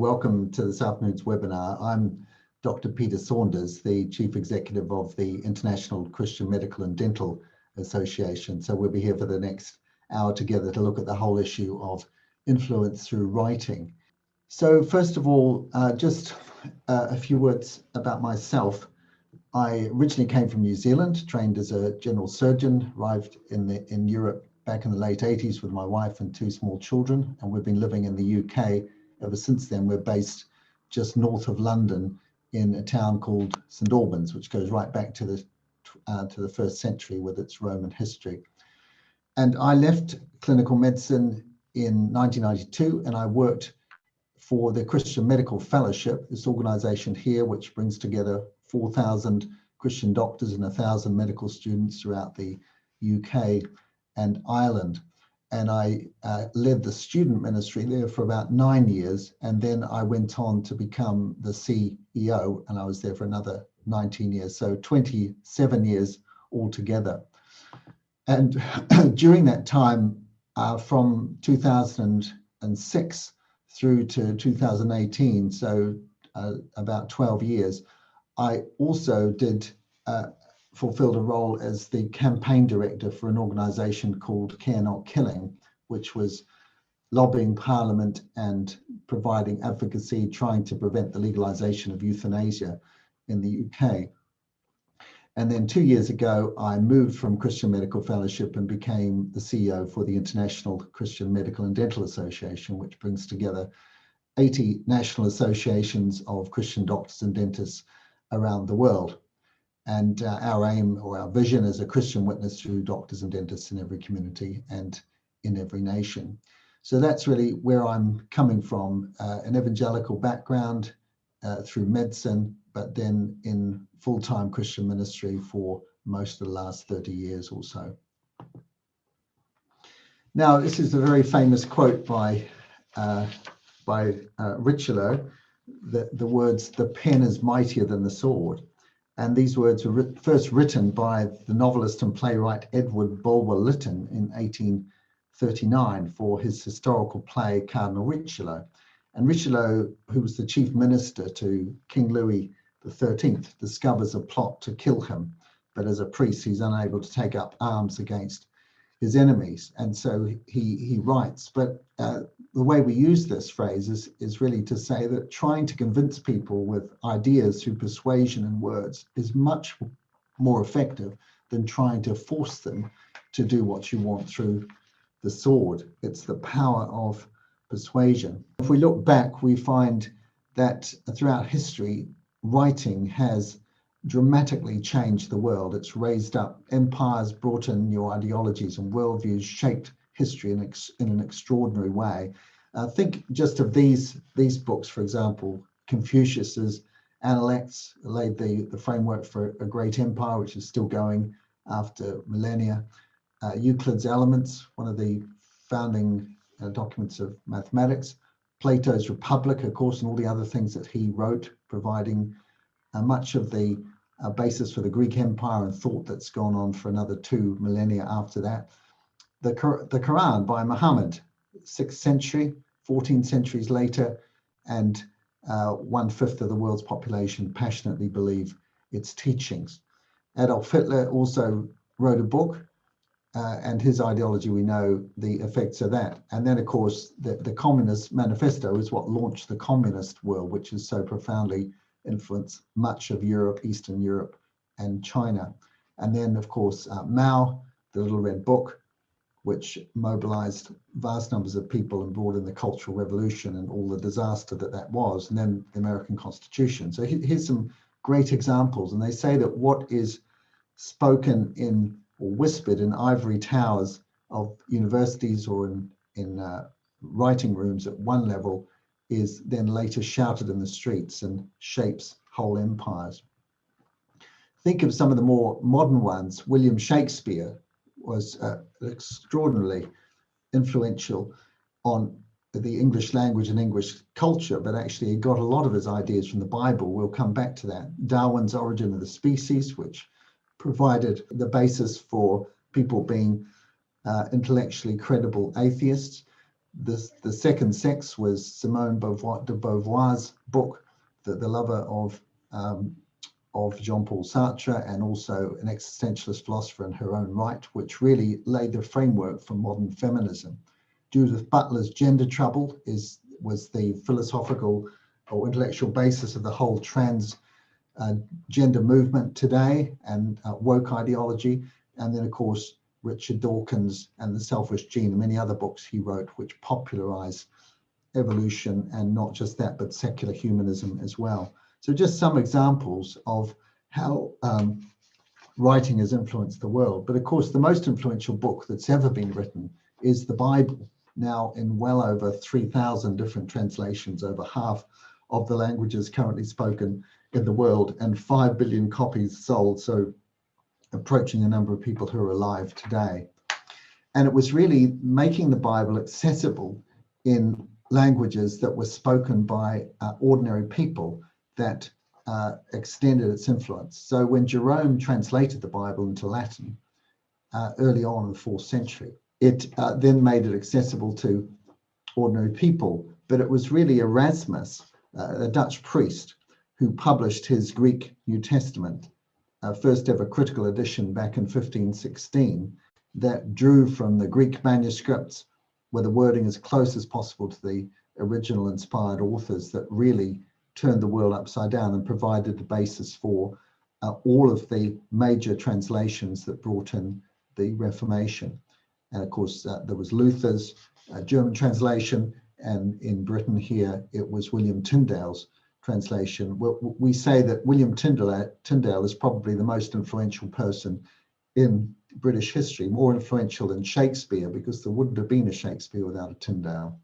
Welcome to this afternoon's webinar. I'm Dr. Peter Saunders, the Chief Executive of the International Christian Medical and Dental Association. So we'll be here for the next hour together to look at the whole issue of influence through writing. So first of all, just a few words about myself. I originally came from New Zealand, trained as a general surgeon, arrived in Europe back in the late 80s with my wife and two small children, and we've been living in the UK ever since then. We're based just north of London in a town called St Albans, which goes right back to the first century with its Roman history. And I left clinical medicine in 1992, and I worked for the Christian Medical Fellowship, this organization here, which brings together 4,000 Christian doctors and 1,000 medical students throughout the UK and Ireland. And I led the student ministry there for about 9 years. And then I went on to become the CEO, and I was there for another 19 years. So 27 years altogether. And during that time, from 2006 through to 2018, so about 12 years, I also fulfilled a role as the campaign director for an organization called Care Not Killing, which was lobbying Parliament and providing advocacy, trying to prevent the legalization of euthanasia in the UK. And then 2 years ago, I moved from Christian Medical Fellowship and became the CEO for the International Christian Medical and Dental Association, which brings together 80 national associations of Christian doctors and dentists around the world. And our aim or our vision is a Christian witness through doctors and dentists in every community and in every nation. So that's really where I'm coming from, an evangelical background through medicine, but then in full-time Christian ministry for most of the last 30 years or so. Now, this is a very famous quote by Richelieu, the words, "The pen is mightier than the sword." And these words were first written by the novelist and playwright Edward Bulwer-Lytton in 1839 for his historical play Cardinal Richelieu. And Richelieu, who was the chief minister to King Louis XIII, discovers a plot to kill him. But as a priest, he's unable to take up arms against his enemies. And so he writes, but the way we use this phrase is really to say that trying to convince people with ideas through persuasion and words is much more effective than trying to force them to do what you want through the sword. It's the power of persuasion. If we look back, we find that throughout history, writing has dramatically changed the world. It's raised up empires, brought in new ideologies and worldviews, shaped history in an extraordinary way. Think just of these books, for example. Confucius's Analects laid the framework for a great empire, which is still going after millennia. Euclid's Elements, one of the founding documents of mathematics. Plato's Republic, of course, and all the other things that he wrote, providing much of the basis for the Greek Empire and thought that's gone on for another 2 millennia after that. The Quran by Muhammad, 6th century, 14 centuries later, and 1/5 of the world's population passionately believe its teachings. Adolf Hitler also wrote a book, and his ideology, we know the effects of that. And then, of course, the Communist Manifesto is what launched the communist world, which has so profoundly influenced much of Europe, Eastern Europe, and China. And then, of course, Mao, the Little Red Book, which mobilized vast numbers of people and brought in the Cultural Revolution and all the disaster that was, and then the American Constitution. So here's some great examples. And they say that what is spoken in or whispered in ivory towers of universities or in writing rooms at one level is then later shouted in the streets and shapes whole empires. Think of some of the more modern ones. William Shakespeare was extraordinarily influential on the English language and English culture, but actually he got a lot of his ideas from the Bible. We'll come back to that. Darwin's Origin of the Species, which provided the basis for people being intellectually credible atheists. The Second Sex was Simone de Beauvoir's book, the lover of Jean-Paul Sartre, and also an existentialist philosopher in her own right, which really laid the framework for modern feminism. Judith Butler's Gender Trouble was the philosophical or intellectual basis of the whole trans gender movement today and woke ideology. And then, of course, Richard Dawkins and The Selfish Gene and many other books he wrote, which popularize evolution, and not just that, but secular humanism as well. So just some examples of how writing has influenced the world. But of course, the most influential book that's ever been written is the Bible, now in well over 3,000 different translations, over half of the languages currently spoken in the world, and 5 billion copies sold, so approaching the number of people who are alive today. And it was really making the Bible accessible in languages that were spoken by ordinary people that extended its influence. So when Jerome translated the Bible into Latin early on in the 4th century, it then made it accessible to ordinary people. But it was really Erasmus, a Dutch priest, who published his Greek New Testament, first ever critical edition back in 1516, that drew from the Greek manuscripts, where the wording as close as possible to the original inspired authors, that really turned the world upside down and provided the basis for all of the major translations that brought in the Reformation. And of course, there was Luther's German translation, and in Britain here, it was William Tyndale's translation. We say that William Tyndale is probably the most influential person in British history, more influential than Shakespeare, because there wouldn't have been a Shakespeare without a Tyndale,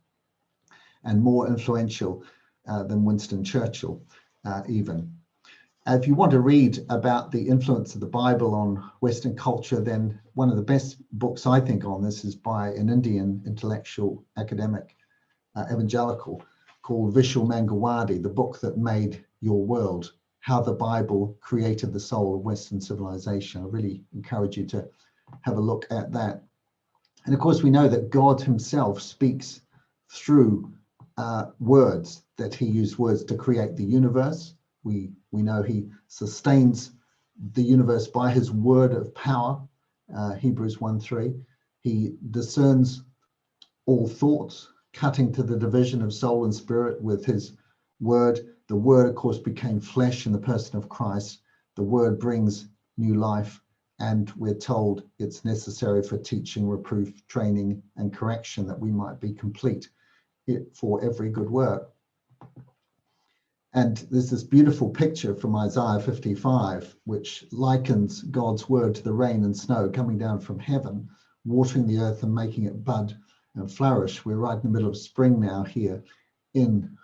and more influential than Winston Churchill even. If you want to read about the influence of the Bible on Western culture, then one of the best books I think on this is by an Indian intellectual academic evangelical called Vishal Mangalwadi, The Book That Made Your World, How the Bible Created the Soul of Western Civilization. I really encourage you to have a look at that. And of course, we know that God himself speaks through words, that he used words to create the universe. We know he sustains the universe by his word of power, Hebrews 1:3. He discerns all thoughts, cutting to the division of soul and spirit with his word. The word, of course, became flesh in the person of Christ. The word brings new life, and we're told it's necessary for teaching, reproof, training, and correction, that we might be complete for every good work. And there's this beautiful picture from Isaiah 55, which likens God's word to the rain and snow coming down from heaven, watering the earth and making it bud and flourish. We're right in the middle of spring now here in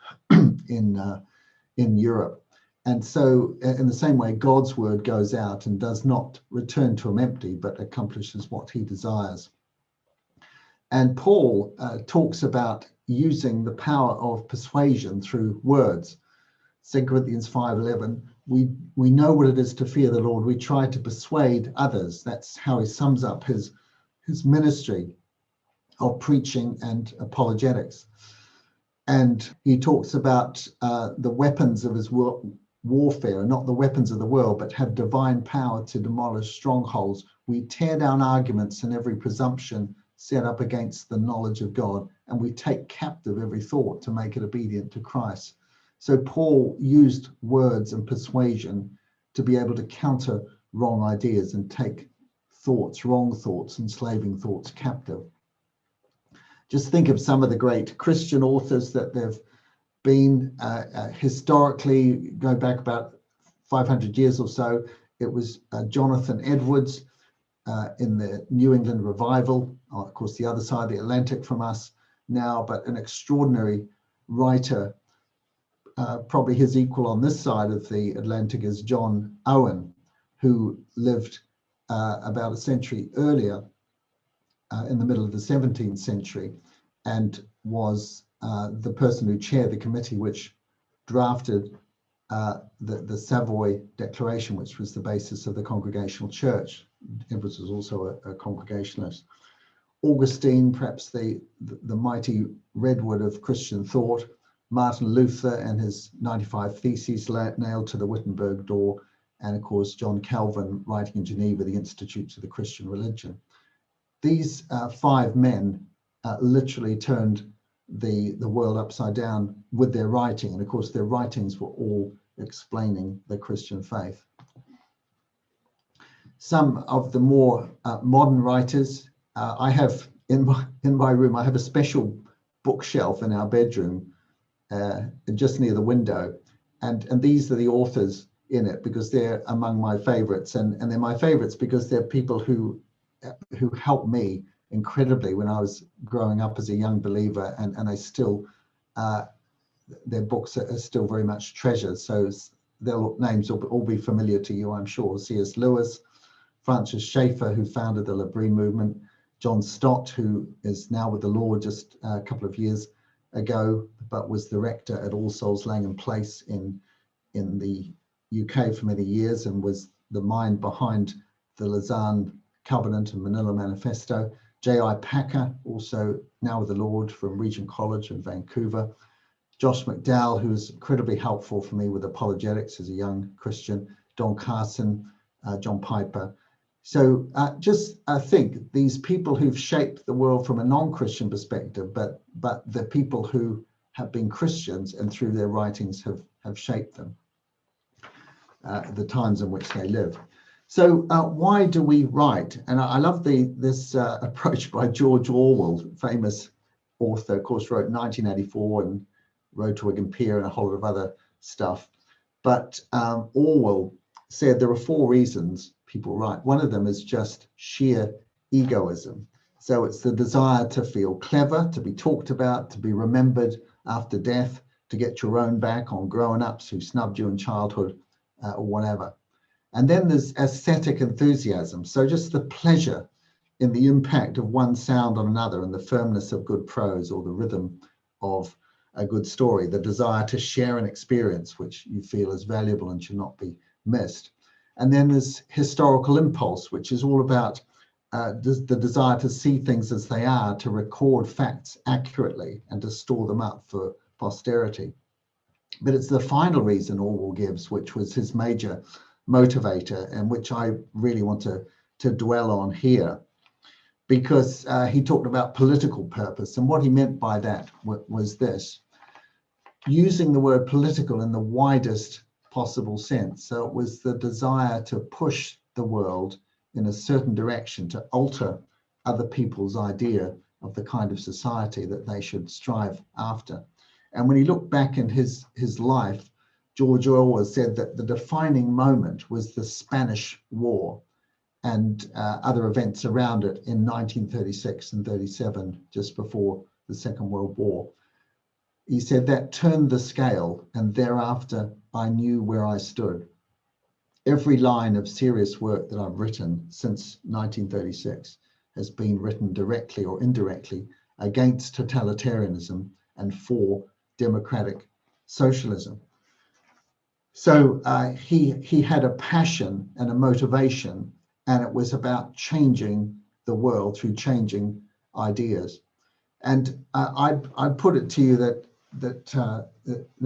Europe. And so in the same way, God's word goes out and does not return to him empty, but accomplishes what he desires. And Paul talks about using the power of persuasion through words. 2 Corinthians 5:11, we know what it is to fear the Lord. We try to persuade others. That's how he sums up his ministry of preaching and apologetics. And he talks about the weapons of his warfare, not the weapons of the world, but have divine power to demolish strongholds. We tear down arguments and every presumption set up against the knowledge of God, and we take captive every thought to make it obedient to Christ. So Paul used words and persuasion to be able to counter wrong ideas and take wrong thoughts, enslaving thoughts captive. Just think of some of the great Christian authors that they've been historically, going back about 500 years or so. It was Jonathan Edwards in the New England Revival, of course, the other side of the Atlantic from us now, but an extraordinary writer. Probably his equal on this side of the Atlantic is John Owen, who lived about a century earlier in the middle of the 17th century, and was the person who chaired the committee which drafted the Savoy Declaration, which was the basis of the Congregational Church. Edwards was also a Congregationalist. Augustine, perhaps the mighty redwood of Christian thought, Martin Luther and his 95 Theses nailed to the Wittenberg door, and of course John Calvin writing in Geneva, the Institutes of the Christian Religion. These 5 men literally turned the world upside down with their writing, and of course their writings were all explaining the Christian faith. Some of the more modern writers, I have in my room, I have a special bookshelf in our bedroom, just near the window, and these are the authors in it because they're among my favorites, and they're my favorites because they're people who helped me incredibly when I was growing up as a young believer, and I still their books are still very much treasured. So their names will all be familiar to you, I'm sure. C.S. Lewis, Francis Schaeffer, who founded the L'Abri movement, John Stott, who is now with the Lord just a couple of years ago, but was the rector at All Souls Langham Place in the UK for many years, and was the mind behind the Lausanne Covenant and Manila Manifesto. J.I. Packer, also now with the Lord, from Regent College in Vancouver. Josh McDowell, who was incredibly helpful for me with apologetics as a young Christian. Don Carson, John Piper. So I think these people who've shaped the world from a non-Christian perspective, but the people who have been Christians and through their writings have shaped them, the times in which they live. So why do we write? And I love this approach by George Orwell, famous author, of course, wrote 1984 and Road to Wigan Pier and a whole lot of other stuff. But Orwell said there are 4 reasons people write. One of them is just sheer egoism. So it's the desire to feel clever, to be talked about, to be remembered after death, to get your own back on grown-ups who snubbed you in childhood or whatever. And then there's aesthetic enthusiasm. So just the pleasure in the impact of one sound on another and the firmness of good prose or the rhythm of a good story, the desire to share an experience which you feel is valuable and should not be missed. And then there's historical impulse, which is all about the desire to see things as they are, to record facts accurately and to store them up for posterity. But it's the final reason Orwell gives, which was his major motivator, and which I really want to dwell on here, because he talked about political purpose. And what he meant by that was this: using the word political in the widest possible sense. So it was the desire to push the world in a certain direction, to alter other people's idea of the kind of society that they should strive after. And when he looked back in his life, George Orwell said that the defining moment was the Spanish War and other events around it in 1936 and 37, just before the Second World War. He said that turned the scale, and thereafter I knew where I stood. Every line of serious work that I've written since 1936 has been written directly or indirectly against totalitarianism and for democratic socialism. So he had a passion and a motivation, and it was about changing the world through changing ideas. And I'd put it to you that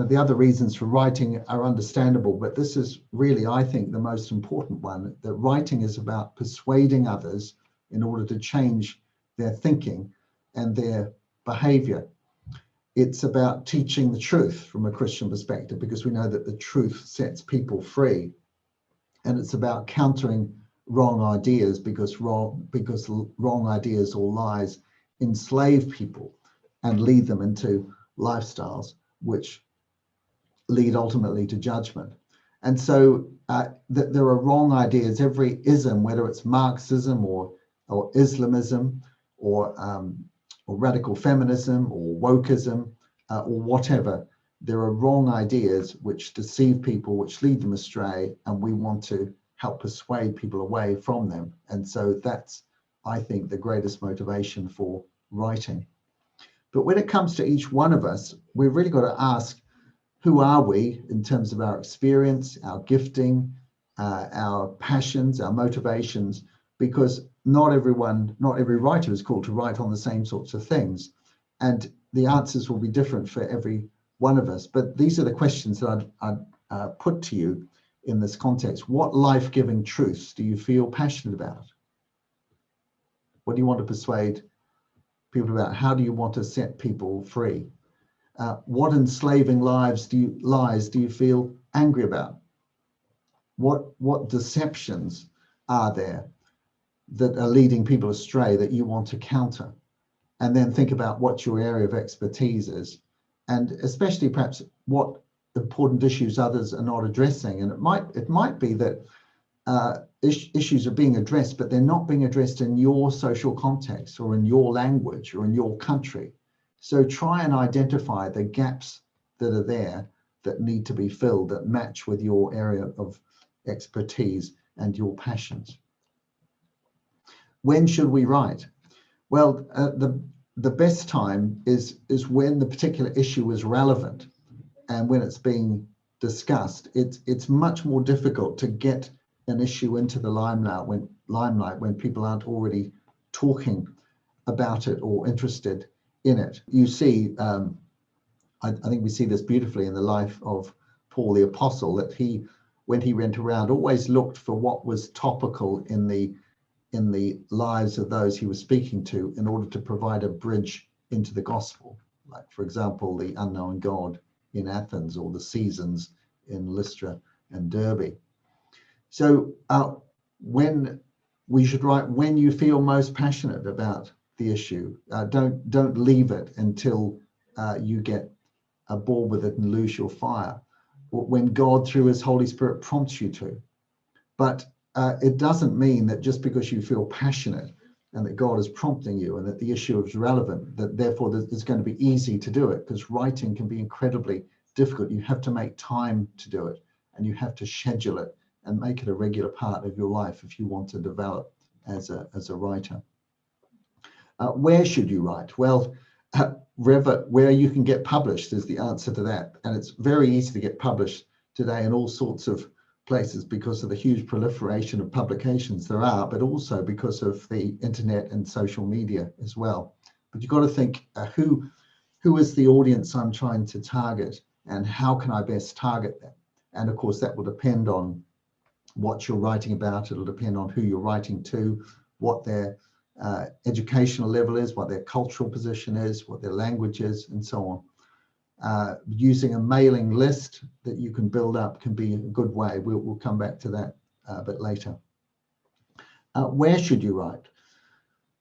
the other reasons for writing are understandable, but this is really, I think, the most important one, that writing is about persuading others in order to change their thinking and their behavior. It's about teaching the truth from a Christian perspective, because we know that the truth sets people free. And it's about countering wrong ideas, because wrong ideas or lies enslave people and lead them into lifestyles which lead ultimately to judgment. And so there are wrong ideas. Every ism, whether it's Marxism or Islamism or radical feminism or wokeism or whatever, there are wrong ideas which deceive people, which lead them astray, and we want to help persuade people away from them. And so that's, I think, the greatest motivation for writing. But when it comes to each one of us, we've really got to ask, who are we in terms of our experience, our gifting, our passions, our motivations? because not every writer is called to write on the same sorts of things. And the answers will be different for every one of us. But these are the questions that I'd put to you in this context. What life-giving truths do you feel passionate about? What do you want to persuade people about? How do you want to set people free? What enslaving lies do you feel angry about? What deceptions are there that are leading people astray that you want to counter? And then think about what your area of expertise is, and especially perhaps what important issues others are not addressing. And it might be that issues are being addressed, but they're not being addressed in your social context or in your language or in your country. So try and identify the gaps that are there that need to be filled, that match with your area of expertise and your passions. When should we write? Well, the best time is when the particular issue is relevant and when it's being discussed. It's much more difficult to get an issue into the limelight when people aren't already talking about it or interested in it. You see, I think we see this beautifully in the life of Paul the Apostle, that when he went around, always looked for what was topical in the lives of those he was speaking to in order to provide a bridge into the gospel. Like, for example, the unknown God in Athens, or the seasons in Lystra and Derbe. So when we should write when you feel most passionate about the issue. Don't leave it until you get bored with it and lose your fire, when God through his Holy Spirit prompts you to. But it doesn't mean that just because you feel passionate and that God is prompting you and that the issue is relevant, that therefore it's going to be easy to do it, because writing can be incredibly difficult. You have to make time to do it, and you have to schedule it and make it a regular part of your life if you want to develop as a writer. Where should you write? Well, where you can get published is the answer to that. And it's very easy to get published today in all sorts of places because of the huge proliferation of publications there are, but also because of the internet and social media as well. But you've got to think, who is the audience I'm trying to target, and how can I best target them? And of course, that will depend on what you're writing about. It'll depend on who you're writing to, what their educational level is, what their cultural position is, what their language is, and so on. Using a mailing list that you can build up can be a good way. We'll come back to that a bit later. Where should you write?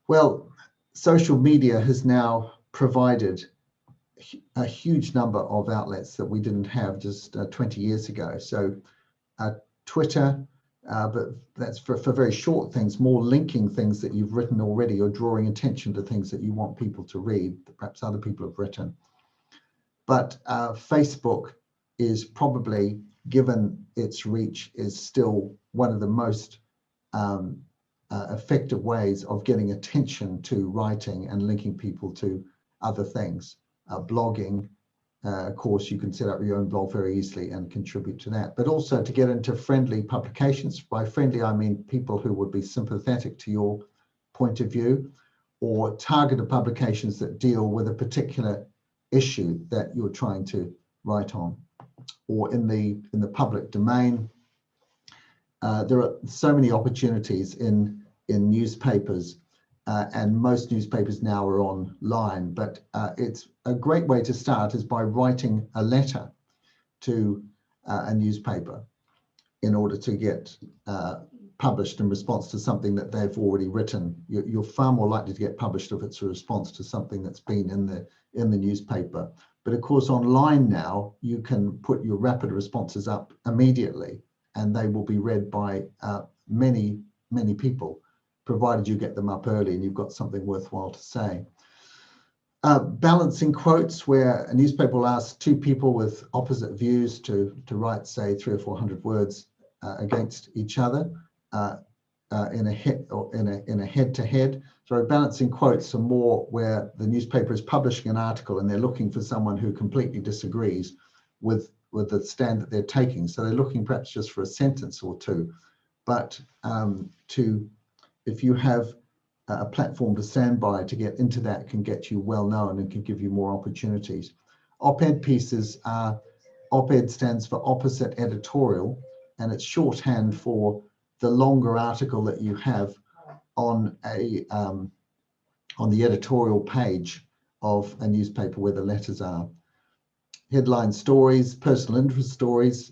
Well, social media has now provided a huge number of outlets that we didn't have just 20 years ago. So Twitter, but that's for very short things, more linking things that you've written already, or drawing attention to things that you want people to read that perhaps other people have written. But Facebook is probably, given its reach, is still one of the most effective ways of getting attention to writing and linking people to other things. Blogging, of course, you can set up your own blog very easily and contribute to that, but also to get into friendly publications. By friendly, I mean people who would be sympathetic to your point of view, or targeted publications that deal with a particular issue that you're trying to write on. Or in the public domain, there are so many opportunities in newspapers, and most newspapers now are online, but it's a great way to start is by writing a letter to a newspaper in order to get published in response to something that they've already written. You're far more likely to get published if it's a response to something that's been in the newspaper. But of course, online now, you can put your rapid responses up immediately, and they will be read by many, many people, provided you get them up early and you've got something worthwhile to say. Balancing quotes, where a newspaper will ask two people with opposite views to write, say, 300 or 400 words against each other in a head-to-head. So balancing quotes are more where the newspaper is publishing an article and they're looking for someone who completely disagrees with the stand that they're taking. So they're looking perhaps just for a sentence or two, but to if you have a platform to stand by to get into that, can get you well known and can give you more opportunities. Op-ed pieces are, op-ed stands for opposite editorial, and it's shorthand for the longer article that you have on the editorial page of a newspaper where the letters are. Headline stories, personal interest stories,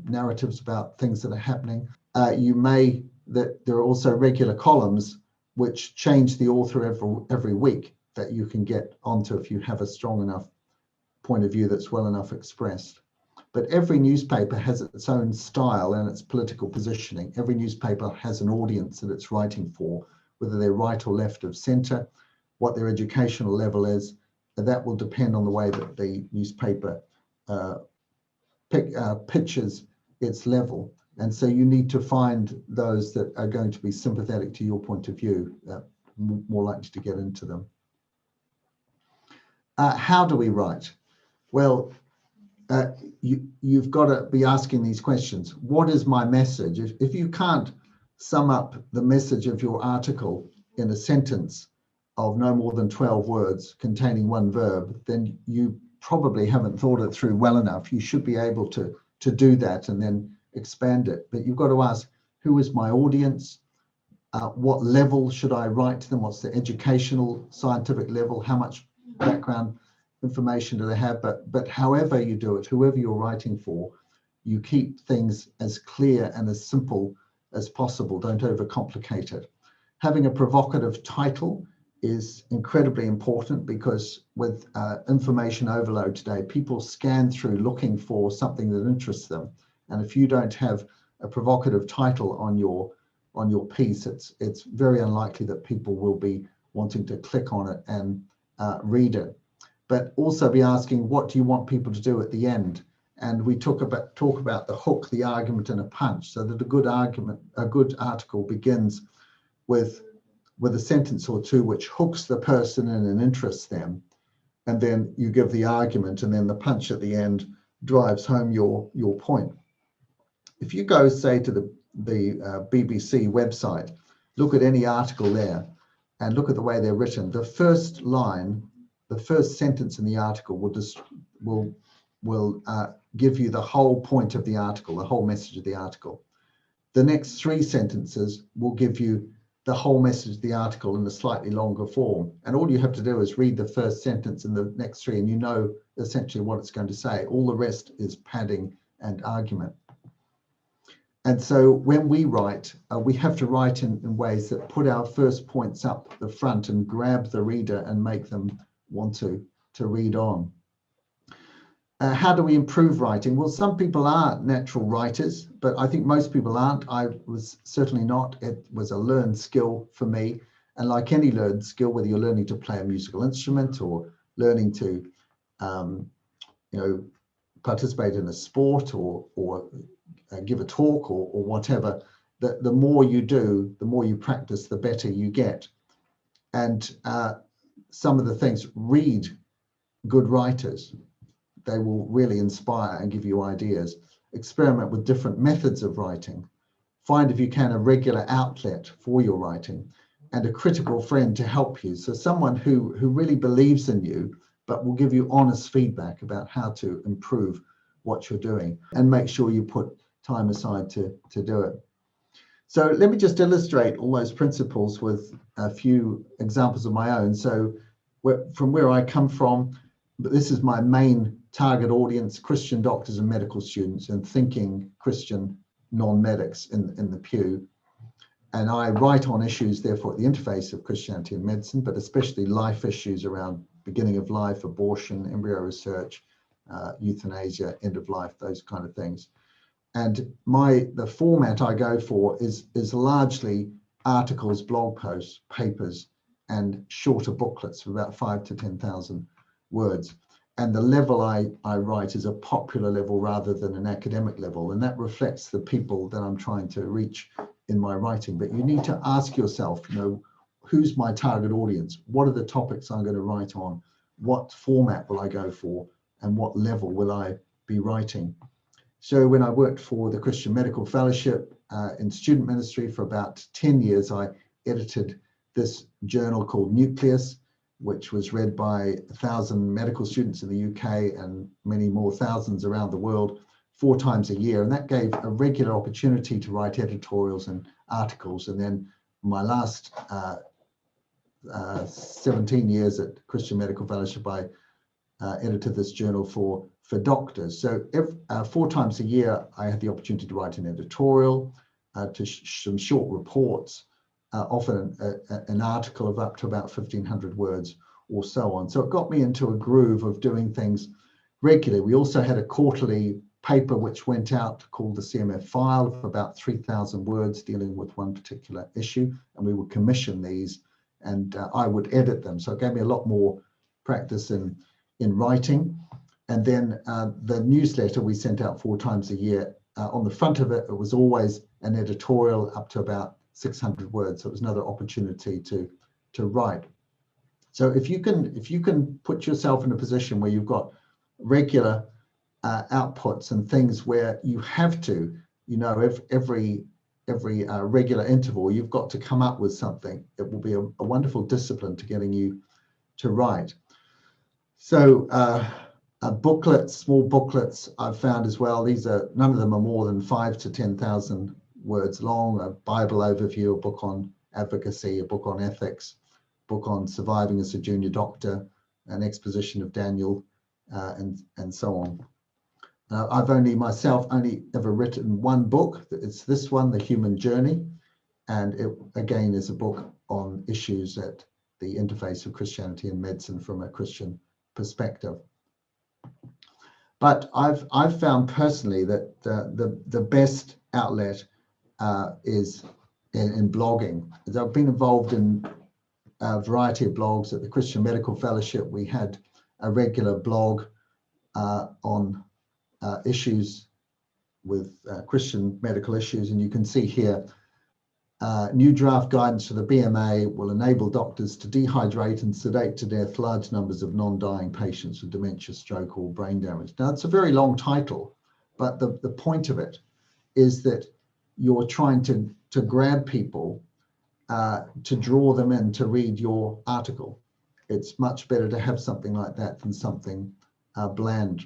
narratives about things that are happening. There are also regular columns which change the author every week that you can get onto if you have a strong enough point of view that's well enough expressed. But every newspaper has its own style and its political positioning. Every newspaper has an audience that it's writing for, whether they're right or left of centre, what their educational level is. That will depend on the way that the newspaper pitches its level. And so you need to find those that are going to be sympathetic to your point of view, more likely to get into them. How do we write? Well, you've got to be asking these questions. What is my message? If you can't sum up the message of your article in a sentence of no more than 12 words containing one verb, then you probably haven't thought it through well enough. You should be able to do that and then expand it. But you've got to ask, who is my audience? What level should I write to them? What's the educational, scientific level? How much background information do they have? But however you do it, whoever you're writing for, you keep things as clear and as simple as possible. Don't overcomplicate it. Having a provocative title is incredibly important, because with information overload today, people scan through looking for something that interests them. And if you don't have a provocative title on your piece, it's very unlikely that people will be wanting to click on it and read it. But also be asking, what do you want people to do at the end? And we talk about the hook, the argument, and a punch, so that a good article begins with a sentence or two which hooks the person in and interests them, and then you give the argument, and then the punch at the end drives home your point. If you go, say, to the BBC website, look at any article there, and look at the way they're written, the first line, the first sentence in the article will give you the whole point of the article, the whole message of the article. The next three sentences will give you the whole message of the article in a slightly longer form. And all you have to do is read the first sentence and the next three, and you know essentially what it's going to say. All the rest is padding and argument. And so when we write, we have to write in ways that put our first points up the front and grab the reader and make them want to read on. How do we improve writing? Well, some people are natural writers, but I think most people aren't. I was certainly not. It was a learned skill for me. And like any learned skill, whether you're learning to play a musical instrument or learning to participate in a sport or give a talk or whatever, the more you do, the more you practice, the better you get. And some of the things, read good writers. They will really inspire and give you ideas. Experiment with different methods of writing. Find, if you can, a regular outlet for your writing, and a critical friend to help you. So someone who really believes in you, but will give you honest feedback about how to improve what you're doing, and make sure you put time aside to do it. So let me just illustrate all those principles with a few examples of my own. So from where I come from, but this is my main target audience, Christian doctors and medical students, and thinking Christian non-medics in the pew. And I write on issues, therefore, at the interface of Christianity and medicine, but especially life issues around beginning of life, abortion, embryo research, euthanasia, end of life, those kind of things. And the format I go for is largely articles, blog posts, papers, and shorter booklets of about 5,000 to 10,000 words. And the level I write is a popular level rather than an academic level. And that reflects the people that I'm trying to reach in my writing. But you need to ask yourself, who's my target audience? What are the topics I'm going to write on? What format will I go for? And what level will I be writing? So when I worked for the Christian Medical Fellowship in student ministry for about 10 years, I edited this journal called Nucleus, which was read by 1,000 medical students in the UK and many more thousands around the world 4 times a year. And that gave a regular opportunity to write editorials and articles. And then my last 17 years at Christian Medical Fellowship, I edited this journal for doctors. So 4 times a year, I had the opportunity to write an editorial, to some short reports, often an article of up to about 1,500 words or so on. So it got me into a groove of doing things regularly. We also had a quarterly paper which went out called the CMF File of about 3,000 words dealing with one particular issue, and we would commission these and I would edit them. So it gave me a lot more practice in writing. And then the newsletter we sent out 4 times a year. On the front of it, it was always an editorial up to about 600 words. So it was another opportunity to write. So if you can put yourself in a position where you've got regular outputs and things where you have to, every regular interval, you've got to come up with something. It will be a wonderful discipline to getting you to write. So booklets, small booklets I've found as well. None of them are more than 5,000 to 10,000 words long. A Bible overview, a book on advocacy, a book on ethics, a book on surviving as a junior doctor, an exposition of Daniel, and so on. I've only ever written one book. It's this one, The Human Journey, and it again is a book on issues at the interface of Christianity and medicine from a Christian perspective. But I've found personally that the best outlet is in blogging. I've been involved in a variety of blogs at the Christian Medical Fellowship. We had a regular blog on issues with Christian medical issues, and you can see here new draft guidance for the BMA will enable doctors to dehydrate and sedate to death large numbers of non-dying patients with dementia, stroke, or brain damage. Now, it's a very long title, but the point of it is that you're trying to grab people, to draw them in to read your article. It's much better to have something like that than something bland.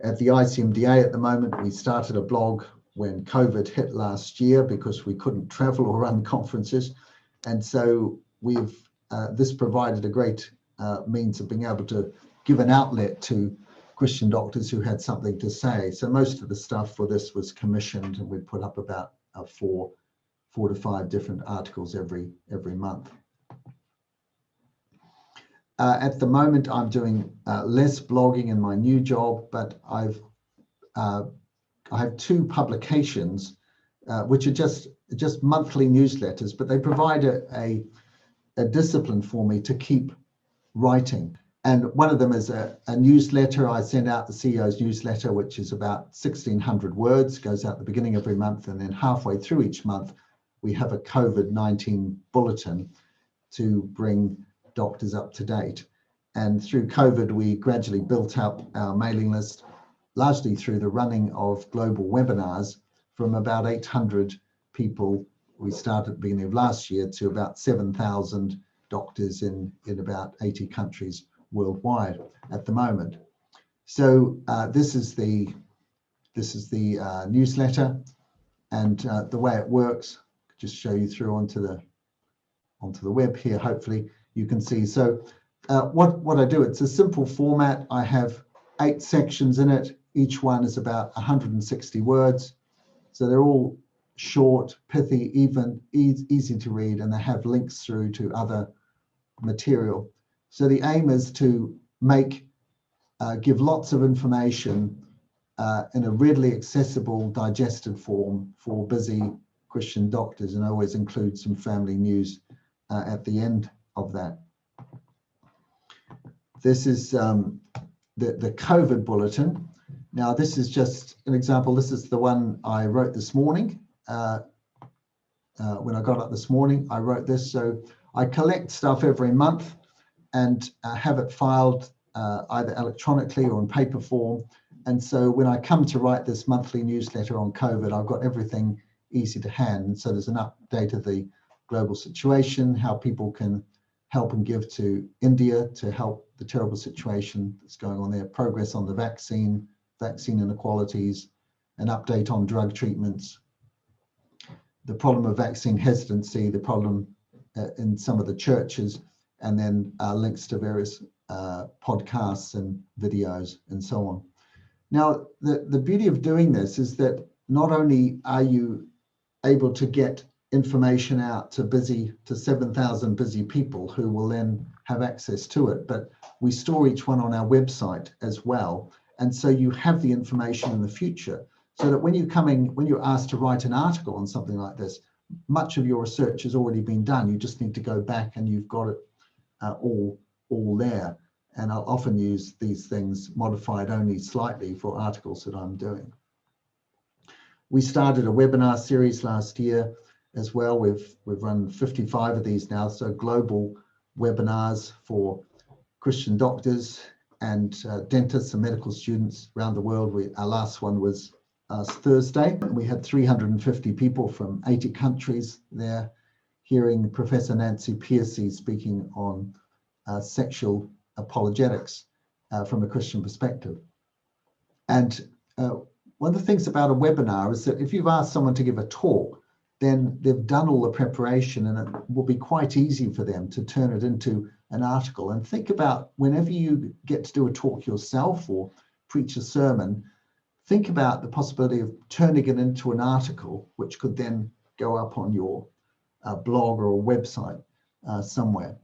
At the ICMDA at the moment, we started a blog when COVID hit last year because we couldn't travel or run conferences. And so this provided a great means of being able to give an outlet to Christian doctors who had something to say. So most of the stuff for this was commissioned, and we put up about 4 to 5 different articles every month. At the moment, I'm doing less blogging in my new job, but I have 2 publications, which are just monthly newsletters, but they provide a discipline for me to keep writing. And one of them is a newsletter. I send out the CEO's newsletter, which is about 1,600 words, goes out at the beginning of every month, and then halfway through each month, we have a COVID-19 bulletin to bring doctors up to date. And through COVID, we gradually built up our mailing list, largely through the running of global webinars, from about 800 people we started at the beginning of last year to about 7,000 doctors in about 80 countries worldwide at the moment. So this is the newsletter, and the way it works, just show you through onto the web here. Hopefully you can see. So what I do, it's a simple format. I have 8 sections in it. Each one is about 160 words. So they're all short, pithy, easy to read, and they have links through to other material. So the aim is to give lots of information in a readily accessible, digested form for busy Christian doctors, and I always include some family news at the end of that. This is the COVID bulletin. Now, this is just an example. This is the one I wrote this morning. When I got up this morning, I wrote this. So I collect stuff every month and have it filed either electronically or in paper form. And so when I come to write this monthly newsletter on COVID, I've got everything easy to hand. So there's an update of the global situation, how people can help and give to India to help the terrible situation that's going on there, progress on the vaccine inequalities, an update on drug treatments, the problem of vaccine hesitancy, the problem in some of the churches, and then links to various podcasts and videos and so on. Now, the beauty of doing this is that not only are you able to get information out to 7,000 busy people who will then have access to it, but we store each one on our website as well. And so you have the information in the future, so that when you're asked to write an article on something like this, much of your research has already been done. You just need to go back and you've got it all there. And I'll often use these things modified only slightly for articles that I'm doing. We started a webinar series last year as well. We've run 55 of these now, so global webinars for Christian doctors and dentists and medical students around the world. Our last one was last Thursday. We had 350 people from 80 countries there, hearing Professor Nancy Pearcey speaking on sexual apologetics from a Christian perspective. And one of the things about a webinar is that if you've asked someone to give a talk, then they've done all the preparation, and it will be quite easy for them to turn it into an article. And think about whenever you get to do a talk yourself or preach a sermon, think about the possibility of turning it into an article, which could then go up on your blog or a website somewhere.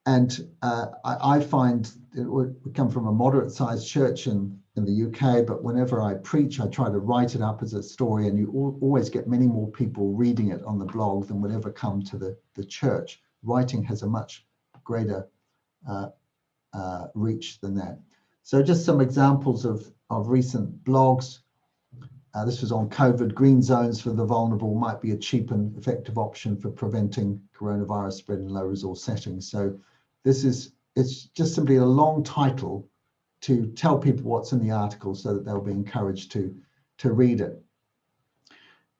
And I find we come from a moderate-sized church in the UK, but whenever I preach, I try to write it up as a story, and you always get many more people reading it on the blog than would ever come to the church. Writing has a much greater reach than that. So just some examples of recent blogs. This was on COVID. Green zones for the vulnerable might be a cheap and effective option for preventing coronavirus spread in low resource settings. So it's just simply a long title to tell people what's in the article so that they'll be encouraged to read it.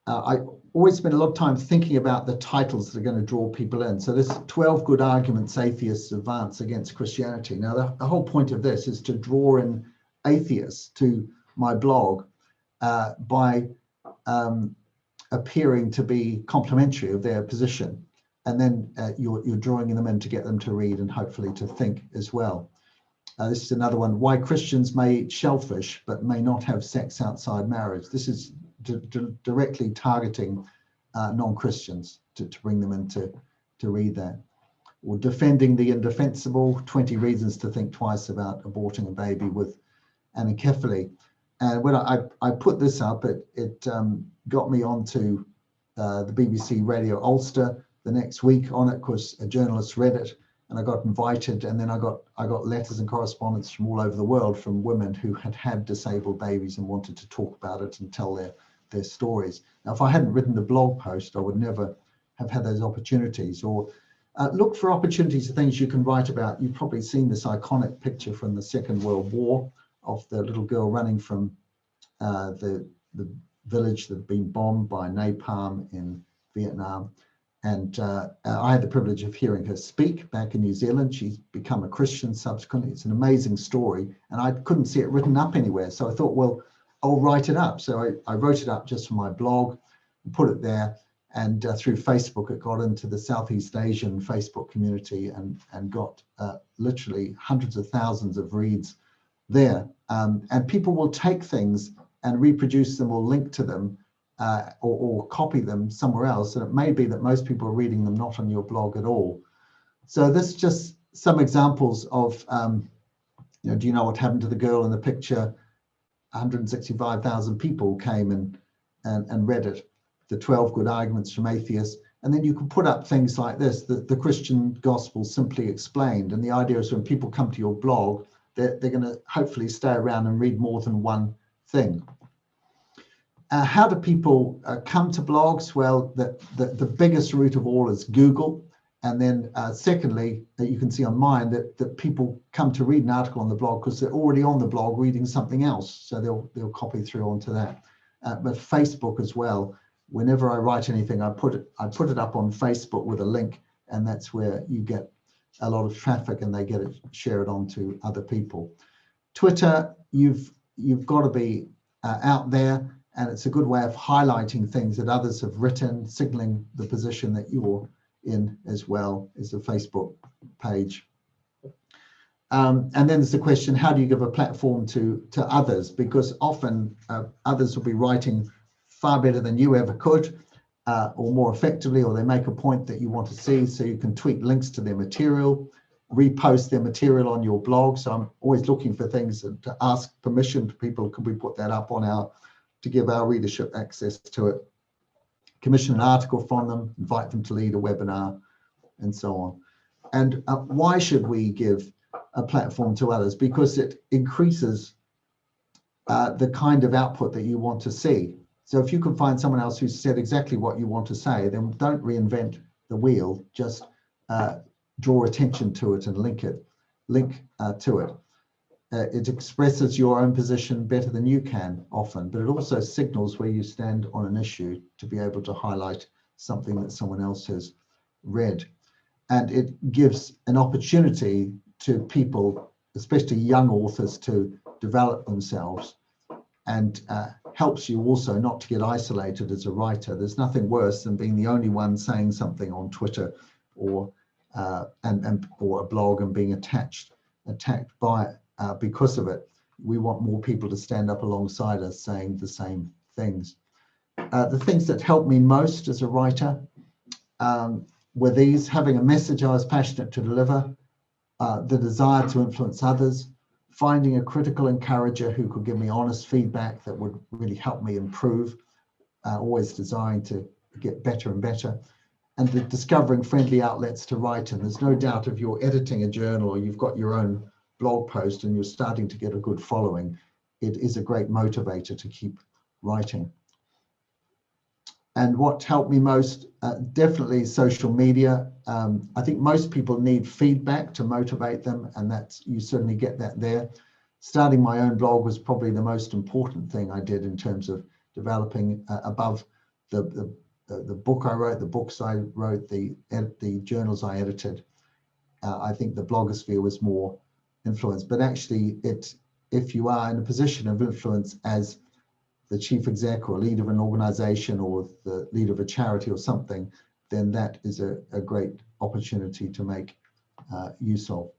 I always spend a lot of time thinking about the titles that are going to draw people in. So this 12 good arguments atheists advance against Christianity. Now, the whole point of this is to draw in atheists to my blog by appearing to be complimentary of their position. And then you're drawing them in to get them to read and hopefully to think as well. This is another one, why Christians may eat shellfish but may not have sex outside marriage. This is directly targeting non-Christians to bring them in to read that. Or defending the indefensible, 20 reasons to think twice about aborting a baby with anencephaly. And when I put this up, it got me onto the BBC Radio Ulster the next week on it, because a journalist read it and I got invited, and then I got letters and correspondence from all over the world from women who had disabled babies and wanted to talk about it and tell their stories. Now, if I hadn't written the blog post, I would never have had those opportunities. Or look for opportunities of things you can write about. You've probably seen this iconic picture from the Second World War of the little girl running from the village that had been bombed by napalm in Vietnam. And I had the privilege of hearing her speak back in New Zealand. She's become a Christian subsequently. It's an amazing story, and I couldn't see it written up anywhere. So I thought, well, I'll write it up. So I wrote it up just for my blog and put it there. And through Facebook, it got into the Southeast Asian Facebook community and got literally hundreds of thousands of reads there. And people will take things and reproduce them or link to them or copy them somewhere else. And it may be that most people are reading them not on your blog at all. So this is just some examples of, do you know what happened to the girl in the picture? 165,000 people came and read it. The 12 good arguments from atheists. And then you can put up things like this, the Christian gospel simply explained. And the idea is when people come to your blog, they're going to hopefully stay around and read more than one thing. How do people come to blogs? Well, the biggest route of all is Google. And then secondly, you can see on mine that people come to read an article on the blog because they're already on the blog reading something else. So they'll copy through onto that. But Facebook as well, whenever I write anything, I put it up on Facebook with a link, and that's where you get a lot of traffic and they share it on to other people. Twitter, you've got to be out there, and it's a good way of highlighting things that others have written, signaling the position that you're in as well as a Facebook page. And then there's the question, how do you give a platform to others? Because often others will be writing far better than you ever could, or more effectively, or they make a point that you want to see, so you can tweet links to their material, repost their material on your blog. So I'm always looking for things to ask permission to people. Could we put that up on to give our readership access to it? Commission an article from them, invite them to lead a webinar, and so on. And why should we give a platform to others? Because it increases the kind of output that you want to see. So if you can find someone else who's said exactly what you want to say, then don't reinvent the wheel, just draw attention to it and link to it. It expresses your own position better than you can often, but it also signals where you stand on an issue to be able to highlight something that someone else has read. And it gives an opportunity to people, especially young authors, to develop themselves, and helps you also not to get isolated as a writer. There's nothing worse than being the only one saying something on Twitter or a blog and being attacked by it. Because of it. We want more people to stand up alongside us saying the same things. The things that helped me most as a writer were these: having a message I was passionate to deliver, the desire to influence others, finding a critical encourager who could give me honest feedback that would really help me improve, always desiring to get better and better, and discovering friendly outlets to write in. There's no doubt if you're editing a journal or you've got your own blog post and you're starting to get a good following, it is a great motivator to keep writing. And what helped me most, definitely social media. I think most people need feedback to motivate them, and you certainly get that there. Starting my own blog was probably the most important thing I did in terms of developing above the book I wrote, the books I wrote, the journals I edited. I think the blogosphere was more influence, but actually if you are in a position of influence as the chief exec or leader of an organization or the leader of a charity or something, then that is a great opportunity to make use of.